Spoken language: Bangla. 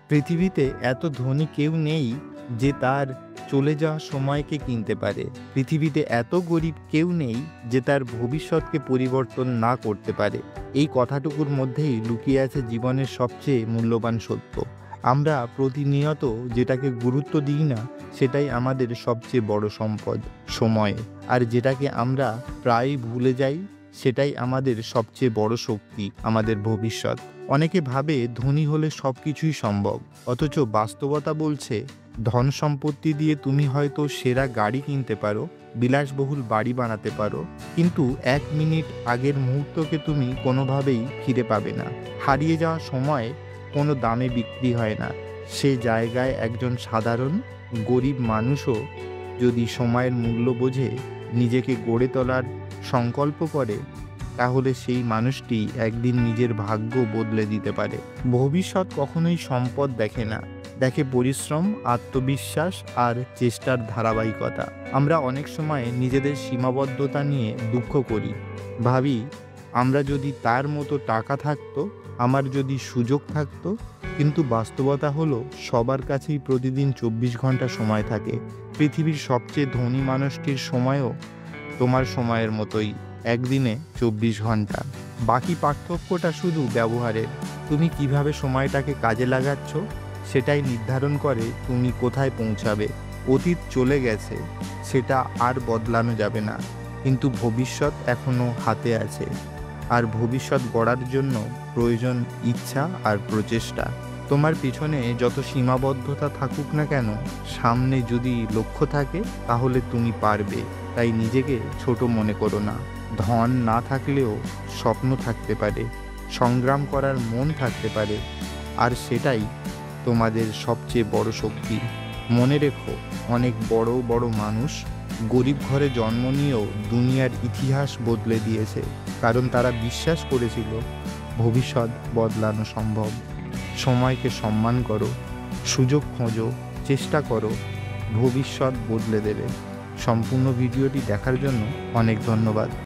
পৃথিবীতে এত ধনী কেউ নেই যে তার চলে যাওয়া সময়কে কিনতে পারে। পৃথিবীতে এত গরিব কেউ নেই যে তার ভবিষ্যৎকে পরিবর্তন না করতে পারে। এই কথাটুকুর মধ্যেই লুকিয়ে আছে জীবনের সবচেয়ে মূল্যবান সত্য। আমরা প্রতিনিয়ত যেটাকে গুরুত্ব দিই না, সেটাই আমাদের সবচেয়ে বড় সম্পদ, সময়। আর যেটাকে আমরা প্রায়ই ভুলে যাই, সেটাই আমাদের সবচেয়ে বড় শক্তি, আমাদের ভবিষ্যৎ। অনেকে ভাবে ধনী হলে সব কিছুই সম্ভব, অথচ বাস্তবতা বলছে ধন সম্পত্তি দিয়ে তুমি হয়তো সেরা গাড়ি কিনতে পারো, বিলাসবহুল বাড়ি বানাতে পারো, কিন্তু 1 মিনিট আগের মুহূর্তকে তুমি কোনোভাবেই ফিরে পাবে না। হারিয়ে যাওয়া সময় কোনো দামে বিক্রি হয় না। সে জায়গায় একজন সাধারণ গরিব মানুষও যদি সময়ের মূল্য বোঝে, নিজেকে গড়ে তোলার সংকল্প করে, তাহলে সেই মানুষটি একদিন নিজের ভাগ্য বদলে দিতে পারে। ভবিষ্যৎ কখনোই সম্পদ দেখে না, দেখে পরিশ্রম, আত্মবিশ্বাস আর চেষ্টার ধারাবাহিকতা। আমরা অনেক সময় নিজেদের সীমাবদ্ধতা নিয়ে দুঃখ করি, ভাবি আমরা যদি তার মতো টাকা থাকতো, আমার যদি সুযোগ থাকতো। কিন্তু বাস্তবতা হলো সবার কাছেই প্রতিদিন 24 ঘন্টা সময় থাকে। পৃথিবীর সবচেয়ে ধনী মানুষটির সময়ও তোমার সময়ের মতোই, একদিনে 24 ঘন্টা। বাকি পার্থক্যটা শুধু ব্যবহারের। তুমি কিভাবে সময়টাকে কাজে লাগাচ্ছ, সেটাই নির্ধারণ করে তুমি কোথায় পৌঁছাবে। অতীত চলে গেছে, সেটা আর বদলানো যাবে না, কিন্তু ভবিষ্যৎ এখনো হাতে আছে। আর ভবিষ্যৎ গড়ার জন্য প্রয়োজন ইচ্ছা আর প্রচেষ্টা। তোমার পিছনে যত সীমাবদ্ধতা থাকুক না কেন, সামনে যদি লক্ষ্য থাকে তাহলে তুমি পারবে। তাই নিজেকে ছোট মনে করো না। ধন না থাকলেও স্বপ্ন থাকতে পারে, সংগ্রাম করার মন থাকতে পারে, আর সেটাই তোমাদের সবচেয়ে বড় শক্তি। মনে রেখো, অনেক বড় বড় মানুষ গরিব ঘরে জন্ম নিয়েও দুনিয়ার ইতিহাস বদলে দিয়েছে, কারণ তারা বিশ্বাস করেছিল ভবিষ্যৎ বদলানো সম্ভব। সময়কে সম্মান করো, সুযোগ খোঁজো, চেষ্টা করো, ভবিষ্যৎ বদলে দেবে। সম্পূর্ণ ভিডিওটি দেখার জন্য অনেক ধন্যবাদ।